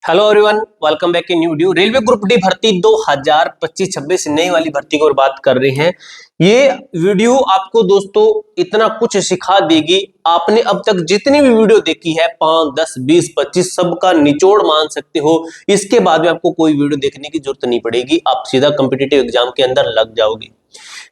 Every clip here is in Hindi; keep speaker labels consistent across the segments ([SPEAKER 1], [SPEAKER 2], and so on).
[SPEAKER 1] Hello everyone, welcome back in new video. Railway group D भर्ती 2025-26 नई वाली भर्ती की ओर बात कर रहे हैं। ये वीडियो आपको दोस्तों इतना कुछ सिखा देगी। आपने अब तक जितनी भी वीडियो देखी है 5, 10, 20, 25 सबका निचोड़ मान सकते हो। इसके बाद में आपको कोई वीडियो देखने की जरूरत नहीं पड़ेगी, आप सीधा कॉम्पिटिटिव एग्जाम के अंदर लग जाओगे।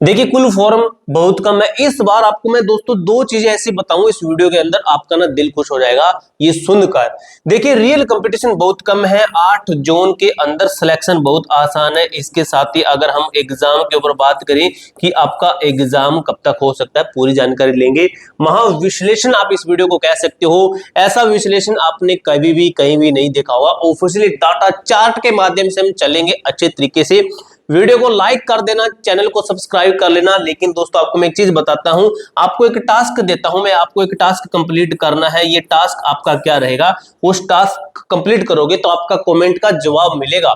[SPEAKER 1] देखिए, कुल फॉर्म बहुत कम है। इस बार आपको मैं दोस्तों दो चीजें ऐसी बताऊं इस वीडियो के अंदर, आपका ना दिल खुश हो जाएगा ये सुनकर। देखिए, रियल कंपटीशन बहुत कम है। 8 जोन के अंदर सिलेक्शन बहुत आसान है। इसके साथ ही अगर हम एग्जाम के ऊपर बात करें कि आपका एग्जाम कब तक हो सकता है, पूरी जानकारी लेंगे। महाविश्लेषण आप इस वीडियो को कह सकते हो। ऐसा विश्लेषण आपने कभी भी कहीं भी नहीं देखा होगा। ऑफिशियली डाटा चार्ट के माध्यम से हम चलेंगे अच्छे तरीके से। वीडियो को लाइक कर देना, चैनल को सब्सक्राइब कर लेना। लेकिन दोस्तों आपको मैं एक चीज बताता हूं, आपको एक टास्क देता हूं मैं, आपको एक टास्क कंप्लीट करना है। ये टास्क आपका क्या रहेगा, उस टास्क कंप्लीट करोगे तो आपका कमेंट का जवाब मिलेगा।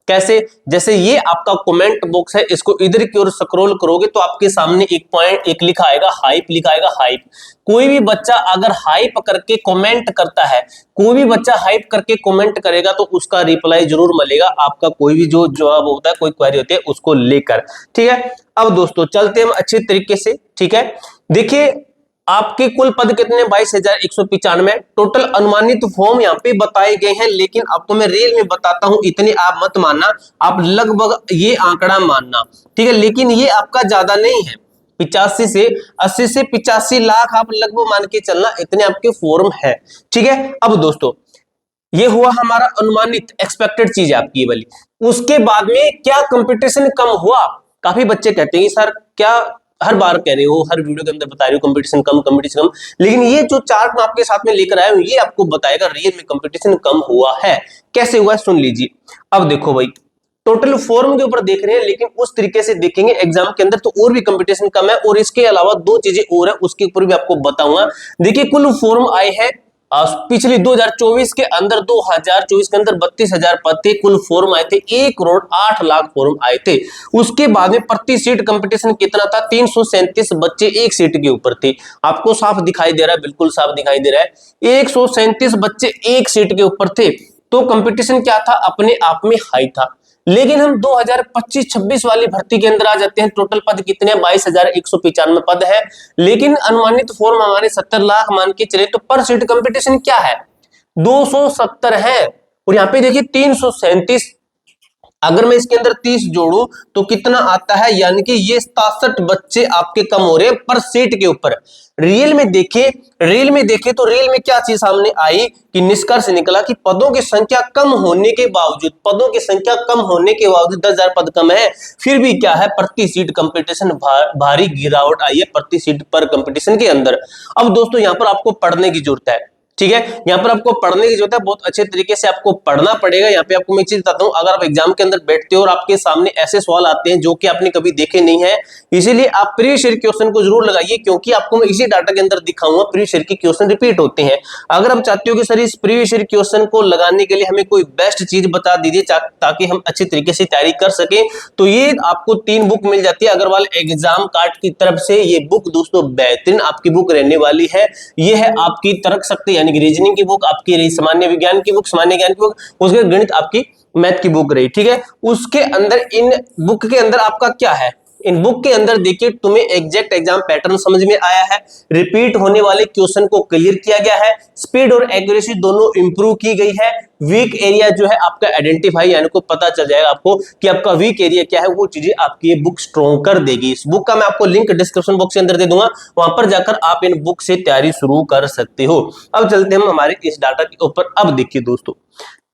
[SPEAKER 1] कैसे? जैसे ये आपका कमेंट बॉक्स है, इसको इधर की ओर स्क्रॉल करोगे तो आपके सामने एक लिखा आएगा हाइप, लिखा आएगा हाइप। कोई भी बच्चा अगर हाइप करके कमेंट करता है, कोई भी बच्चा हाइप करके कमेंट करेगा तो उसका रिप्लाई जरूर मिलेगा, आपका कोई भी जो जवाब होता है, कोई क्वेरी होती है उसको लेकर। ठीक है, अब दोस्तों चलते हम अच्छे तरीके से। ठीक है, देखिए आपके कुल पद कितने? 22,195। टोटल अनुमानित फॉर्म यहाँ पे बताए गए हैं, लेकिन आपको मैं रियल में बताता हूं, इतने आप मत मानना, आप लगभग ये आंकड़ा मानना। ठीक है, लेकिन ये आपका ज्यादा नहीं है। 85 से 80 से 85 लाख आप लगभग मान के चलना, इतने आपके फॉर्म है। ठीक है, अब दोस्तों ये हुआ हमारा अनुमानित एक्सपेक्टेड चीज है आपकी ये वाली। उसके बाद में क्या कंपटीशन कम हुआ? काफी बच्चे कहते हैं सर, क्या हर बार कह रहे हो, हर वीडियो के अंदर बता रहे हो कंपटीशन कम, कंपटीशन कम, लेकिन ये जो चार्ट मैं आपके साथ में लेकर आया हूं ये आपको बताएगा रियल में कंपटीशन कम हुआ है। कैसे हुआ है सुन लीजिए। अब देखो भाई, टोटल फॉर्म के ऊपर देख रहे हैं, लेकिन उस तरीके से देखेंगे एग्जाम के अंदर तो और भी कंपटीशन कम है। और इसके अलावा दो चीजें और है, उसके ऊपर भी आपको बताऊंगा। देखिए, कुल फॉर्म आए हैं पिछली 2024 के अंदर, 2024 के अंदर 32,000 पद थे, कुल फॉर्म आए थे 1,08,00,000 फॉर्म आए थे। उसके बाद में प्रति सीट कंपटीशन कितना था? 337 बच्चे एक सीट के ऊपर थे। आपको साफ दिखाई दे रहा है, बिल्कुल साफ दिखाई दे रहा है। 137 बच्चे एक सीट के ऊपर थे, तो कंपटीशन क्या था? अपने आप में हाई था। लेकिन हम 2025-26 वाली भर्ती के अंदर आ जाते हैं। टोटल पद कितने? 22,195 पद है, लेकिन अनुमानित फॉर्म हमारे 70 लाख मान के चले, तो पर सीट कंपटीशन क्या है? 270 है। और यहाँ पे देखिए 337, अगर मैं इसके अंदर 30 जोड़ू तो कितना आता है? यानी कि ये 67 बच्चे आपके कम हो रहे हैं पर सीट के ऊपर। रियल में देखे तो रियल में क्या चीज सामने आई कि निष्कर्ष निकला कि पदों की संख्या कम होने के बावजूद, 10,000 पद कम है, फिर भी क्या है? प्रति सीट कंपटीशन भारी गिरावट आई है प्रति सीट पर कंपटीशन के अंदर। अब दोस्तों यहाँ पर आपको पढ़ने की जरूरत है। ठीक है, यहाँ पर आपको पढ़ने की जरूरत है, बहुत अच्छे तरीके से आपको पढ़ना पड़ेगा। यहाँ पे आपको मैं एक चीज बताता हूँ, अगर आप एग्जाम के अंदर बैठते हो और आपके सामने ऐसे सवाल आते हैं जो कि आपने कभी देखे नहीं है, इसीलिए आप प्रीवियस ईयर क्वेश्चन को जरूर लगाइए, क्योंकि आपको मैं इसी डाटा के अंदर दिखाऊंगा प्रीवियस ईयर के क्वेश्चन रिपीट होते हैं। अगर आप चाहते हो कि सर इस प्रीवियस ईयर क्वेश्चन को लगाने के लिए हमें कोई बेस्ट चीज बता दीजिए ताकि हम अच्छे तरीके से तैयारी कर सके, तो ये आपको 3 बुक मिल जाती है अग्रवाल एग्जाम कार्ड की तरफ से। ये बुक दोस्तों बेहतरीन आपकी बुक रहने वाली है। ये है आपकी तर्क शक्ति यानी कि रीजनिंग की बुक, आपकी सामान्य विज्ञान की बुक, सामान्य ज्ञान की बुक, उसके गणित आपकी मैथ की बुक रही। ठीक है, उसके अंदर इन बुक के अंदर आपका क्या है? इन बुक के अंदर देखिए तुम्हें एग्जैक्ट एग्जाम पैटर्न समझ में आया है, रिपीट होने वाले क्वेश्चन को क्लियर किया गया है, स्पीड और एक्यूरेसी दोनों इंप्रूव की गई है। वीक एरिया जो है आपका आइडेंटिफाई, यानी को पता चल जाएगा आपको कि आपका वीक एरिया क्या है, वो चीजें आपकी ये बुक स्ट्रॉन्ग कर देगी। इस बुक का मैं आपको लिंक डिस्क्रिप्शन बॉक्स के अंदर दे दूंगा, वहां पर जाकर आप इन बुक से तैयारी शुरू कर सकते हो। अब चलते हम हमारे इस डाटा के ऊपर। अब देखिए दोस्तों,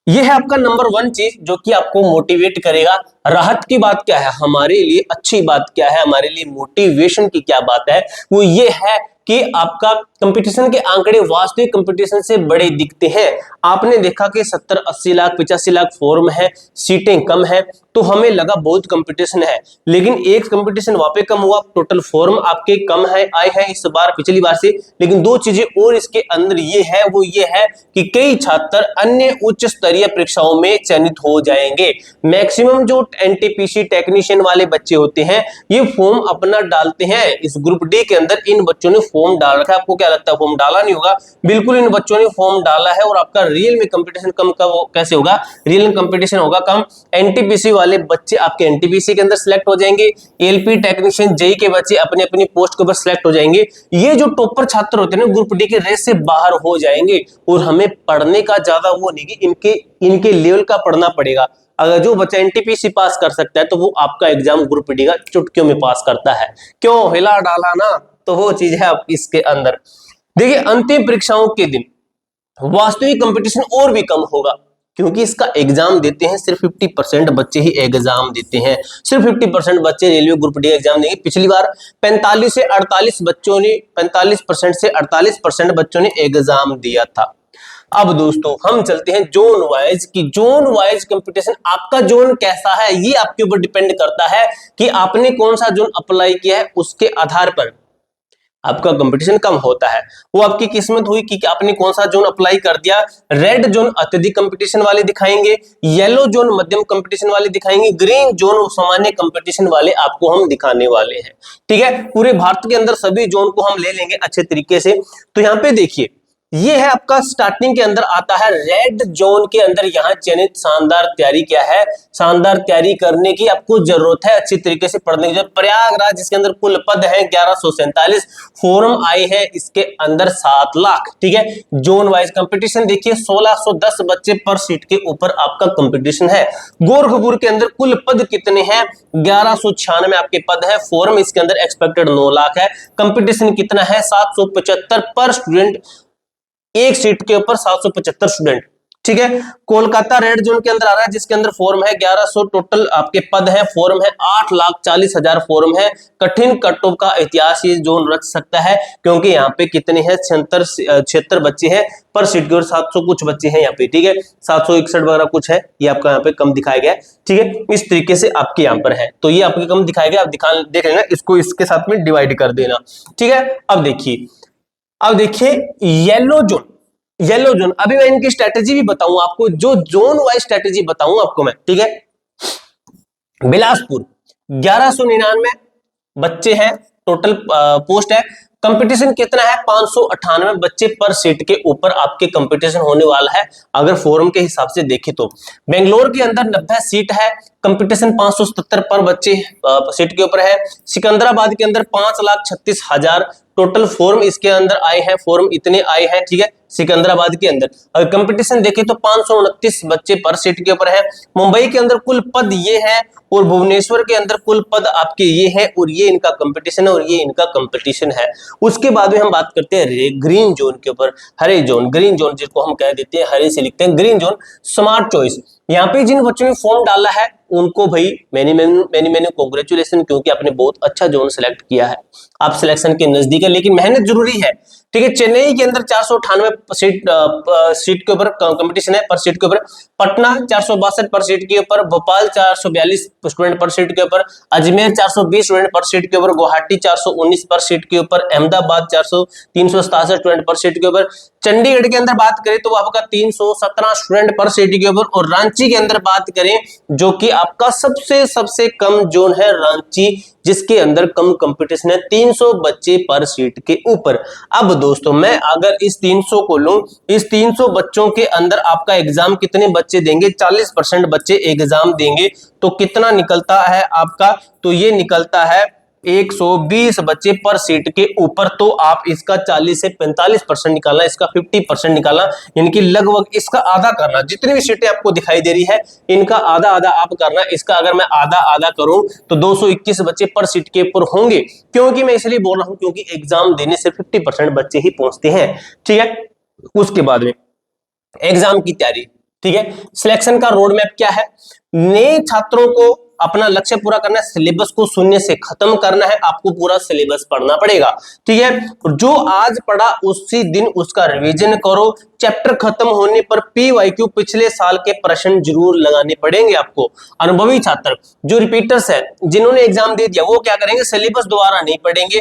[SPEAKER 1] ये है आपका नंबर 1 चीज जो कि आपको मोटिवेट करेगा। राहत की बात क्या है हमारे लिए, अच्छी बात क्या है हमारे लिए, मोटिवेशन की क्या बात है, वो ये है कि आपका कंपटीशन के आंकड़े वास्तविक कंपटीशन से बड़े दिखते हैं। आपने देखा कि 70, 80 लाख, 85 लाख फॉर्म है, सीटें कम है, तो हमें लगा बहुत कंपटीशन है, लेकिन एक कंपटीशन वहां पे कम हुआ, टोटल फॉर्म आपके कम है आए हैं इस बार पिछली बार से। लेकिन दो चीजें और इसके अंदर ये है, वो ये है कि कई छात्र अन्य उच्च स्तरीय परीक्षाओं में चयनित हो जाएंगे। मैक्सिमम जो एनटीपीसी टेक्नीशियन वाले बच्चे होते हैं ये फॉर्म अपना डालते हैं इस ग्रुप डी के अंदर, इन बच्चों ने फॉर्म डाल रखा है। आपको क्या लगता है फॉर्म डाला नहीं होगा? बिल्कुल इन बच्चों ने फॉर्म डाला है और आपका रियल में कंपटीशन कम का वो कैसे होगा? रियल में कंपटीशन होगा कम। एनटीपीसी वाले बच्चे आपके एनटीपीसी के अंदर सिलेक्ट हो जाएंगे, एलपी टेक्नीशियन जेई के बच्चे अपने अपनी पोस्ट के ऊपर सिलेक्ट हो जाएंगे। ये जो टॉपर छात्र होते हैं ना ग्रुप डी के रेस से बाहर हो जाएंगे और हमें पढ़ने का ज्यादा वो नहीं कि इनके लेवल का पढ़ना पड़ेगा। अगर जो बच्चा एनटीपीसी पास कर सकता है तो वो आपका एग्जाम ग्रुप डी का चुटकियों में पास करता है। क्यों? हिला डाला ना, तो वो चीज है आप इसके अंदर। देखिए अंतिम परीक्षाओं के दिन वास्तविक कंपटीशन और भी कम होगा, क्योंकि इसका एग्जाम देते हैं सिर्फ 50% बच्चे ही एग्जाम देते हैं। सिर्फ 50% बच्चे रेलवे ग्रुप डी एग्जाम देंगे। पिछली बार 45 से 48 बच्चों ने 45% से 48% बच्चों ने एग्जाम दिया था। अब दोस्तों हम चलते हैं जोन वाइज की जोन वाइज कंपटीशन। आपका जोन कैसा है ये आपके ऊपर डिपेंड करता है कि आपने कौन सा जोन अप्लाई किया है, उसके आधार पर आपका कंपटीशन कम होता है। वो आपकी किस्मत हुई कि आपने कौन सा जोन अप्लाई कर दिया। रेड जोन अत्यधिक कंपटीशन वाले दिखाएंगे, येलो जोन मध्यम कंपटीशन वाले दिखाएंगे, ग्रीन जोन सामान्य कंपटीशन वाले आपको हम दिखाने वाले हैं। ठीक है, पूरे भारत के अंदर सभी जोन को हम ले लेंगे अच्छे तरीके से। तो यहाँ पे देखिए ये है आपका स्टार्टिंग के अंदर आता है रेड जोन के अंदर। यहाँ चयनित शानदार तैयारी क्या है? शानदार तैयारी करने की आपको जरूरत है, अच्छी तरीके से पढ़ने की जरूरत। प्रयागराज जिसके अंदर कुल पद है 1147, फॉर्म आए हैं इसके अंदर 7 लाख। ठीक है, जोन वाइज कंपटीशन देखिए 1610 बच्चे पर सीट के ऊपर आपका कंपटीशन है। गोरखपुर के अंदर कुल पद कितने हैं? 1196 आपके पद है। फॉर्म इसके अंदर एक्सपेक्टेड 9 लाख है। कंपटीशन कितना है? 775 पर स्टूडेंट, एक सीट के ऊपर 775 स्टूडेंट। ठीक है, कोलकाता रेड जोन के अंदर आ रहा है जिसके अंदर फॉर्म है 1100, टोटल आपके पद है। फॉर्म है 8,40,000 फॉर्म है। कठिन कट ऑफ का इतिहास ये जोन रच सकता है, क्योंकि यहाँ पे कितने हैं? 76 बच्चे हैं पर सीट के ऊपर, 700 कुछ बच्चे हैं यहाँ पे। ठीक है, 761 वगैरह कुछ है, ये आपका यहाँ पे कम दिखाया गया है। ठीक है, इस तरीके से आपके यहाँ पर है, तो ये आपके कम दिखाया गया। आप देख लेना, इसको इसके साथ में डिवाइड कर देना। ठीक है, अब देखिए येलो जोन। येलो जोन अभी मैं इनकी स्ट्रेटेजी भी बताऊं आपको, जो जोन वाइज स्ट्रेटेजी बताऊं आपको मैं। ठीक है, बिलासपुर 1199 बच्चे हैं, टोटल पोस्ट है। कंपटीशन कितना है? 598 बच्चे पर सीट के ऊपर आपके कंपटीशन होने वाला है, अगर फॉर्म के हिसाब से देखें तो। बेंगलोर के अंदर 90 सीट है, कंपटीशन 577 पर बच्चे सीट के ऊपर है। सिकंदराबाद के अंदर 5,36,000 टोटल फॉर्म इसके अंदर आए हैं, फॉर्म इतने आए हैं। ठीक है, सिकंदराबाद के अंदर अगर कंपटीशन देखें तो 529 बच्चे पर सीट के ऊपर है। मुंबई के अंदर कुल पद ये है और भुवनेश्वर के अंदर कुल पद आपके ये है, और ये इनका कंपटीशन है और ये इनका कंपटीशन है। उसके बाद में हम बात करते हैं ग्रीन जोन के ऊपर। हरे जोन, ग्रीन जोन जिसको हम कह देते हैं, हरे से लिखते हैं ग्रीन जोन। स्मार्ट चॉइस, यहाँ पे जिन बच्चों ने फॉर्म डाला है उनको भाई मैनी कांग्रेचुलेशन, क्योंकि आपने बहुत अच्छा जोन सेलेक्ट किया है। आप सिलेक्शन के नजदीक है, लेकिन मेहनत जरूरी है। ठीक है, चेन्नई के अंदर 498 सीट के ऊपर कंपटीशन है पर सीट के ऊपर। पटना 462 पर सीट के ऊपर। भोपाल 442 स्टूडेंट पर सीट के ऊपर। अजमेर 420 स्टूडेंट पर सीट के ऊपर। गुवाहाटी 419 पर सीट के ऊपर। अहमदाबाद 367 स्टूडेंट पर सीट के ऊपर। चंडीगढ़ के अंदर बात करें तो आपका 317 स्टूडेंट पर सीट के ऊपर। और रांची के अंदर बात करें जो कि आपका सबसे कम जोन है रांची, जिसके अंदर कम कंपटीशन है, 300 बच्चे पर सीट के ऊपर। अब दोस्तों मैं अगर इस 300 को लूं, इस 300 बच्चों के अंदर आपका एग्जाम कितने बच्चे देंगे? 40% बच्चे एग्जाम देंगे, तो कितना निकलता है आपका? तो ये निकलता है 120 बच्चे पर सीट के ऊपर। तो आप इसका 40 से 45% निकालना, इसका 50% निकालना, यानी कि लगभग इसका आधा करना। जितनी भी सीटें आपको दिखाई दे रही है इनका आधा आधा आप करना। इसका अगर मैं आधा आधा करूं तो 221 बच्चे पर सीट के ऊपर होंगे। क्योंकि मैं इसलिए बोल रहा हूं क्योंकि एग्जाम देने से 50% बच्चे ही पहुंचते हैं। ठीक है, उसके बाद में एग्जाम की तैयारी। ठीक है, सिलेक्शन का रोड मैप क्या है? नए छात्रों को अपना लक्ष्य पूरा करना है, सिलेबस को शून्य से खत्म करना है, आपको पूरा सिलेबस पढ़ना पड़ेगा। ठीक है, जो आज पढ़ा उसी दिन उसका रिवीजन करो। चैप्टर खत्म होने पर पीवाईक्यू पिछले साल के प्रश्न जरूर लगाने पड़ेंगे आपको। अनुभवी छात्र जो रिपीटर्स है, जिन्होंने एग्जाम दे दिया, वो क्या करेंगे? सिलेबस दोबारा नहीं पढ़ेंगे,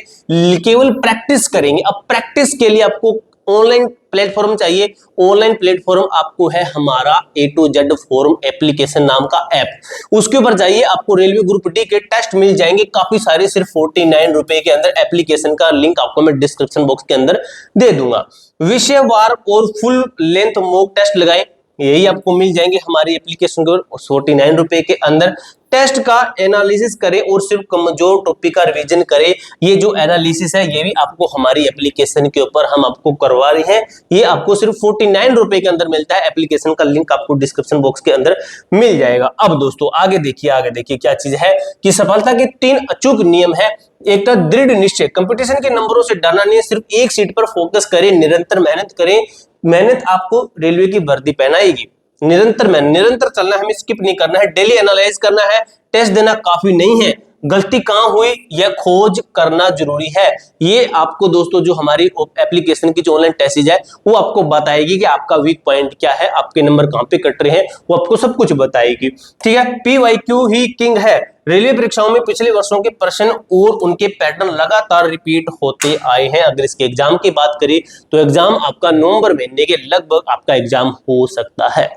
[SPEAKER 1] केवल प्रैक्टिस करेंगे। अब प्रैक्टिस के लिए आपको ऑनलाइन प्लेटफॉर्म चाहिए, ऑनलाइन प्लेटफॉर्म आपको है हमारा A to Z form application नाम का ऐप। उसके ऊपर जाइए, आपको रेलवे ग्रुप डी के टेस्ट मिल जाएंगे काफी सारे, सिर्फ 49 रुपए के अंदर। एप्लीकेशन का लिंक आपको मैं डिस्क्रिप्शन बॉक्स के अंदर दे दूंगा। विषयवार और फुल लेंथ मॉक टेस्ट लगाए, यही आपको मिल जाएंगे हमारी एप्लीकेशन को 49 रुपए के अंदर। टेस्ट का एनालिसिस करें और सिर्फ कमजोर टॉपिक का रिवीजन करें। ये जो एनालिसिस है ये भी आपको हमारी एप्लीकेशन के ऊपर हम आपको करवा रहे हैं। ये आपको सिर्फ 49 रुपए के अंदर मिलता है। एप्लीकेशन का लिंक आपको डिस्क्रिप्शन बॉक्स के अंदर मिल जाएगा। अब दोस्तों आगे देखिए क्या चीज है कि सफलता के 3 अचूक नियम है। एक तो दृढ़ निश्चय, कंपटीशन के नंबरों से डरना नहीं है, सिर्फ एक सीट पर फोकस करें, निरंतर मेहनत करें। मेहनत आपको रेलवे की वर्दी पहनाएगी। निरंतर चलना है, हमें स्किप नहीं करना है, डेली एनालाइज करना है। टेस्ट देना काफी नहीं है, गलती कहां हुई यह खोज करना जरूरी है। ये आपको दोस्तों जो हमारी एप्लीकेशन की जो ऑनलाइन टेस्ट है वो आपको बताएगी कि आपका वीक पॉइंट क्या है, आपके नंबर कहां पे कट रहे हैं, वो आपको सब कुछ बताएगी। ठीक है, PYQ ही किंग है। रेलवे परीक्षाओं में पिछले वर्षों के प्रश्न और उनके पैटर्न लगातार रिपीट होते आए हैं। अगर इसके एग्जाम की बात करें तो एग्जाम आपका नवंबर महीने के लगभग आपका एग्जाम हो सकता है।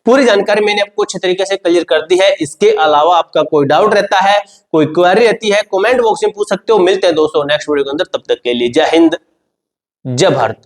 [SPEAKER 1] पूरी जानकारी मैंने आपको अच्छे तरीके से क्लियर कर दी है। इसके अलावा आपका कोई डाउट रहता है, कोई क्वेरी रहती है, कमेंट बॉक्स में पूछ सकते हो। मिलते हैं दोस्तों नेक्स्ट वीडियो के अंदर, तब तक के लिए जय हिंद, जय भारत।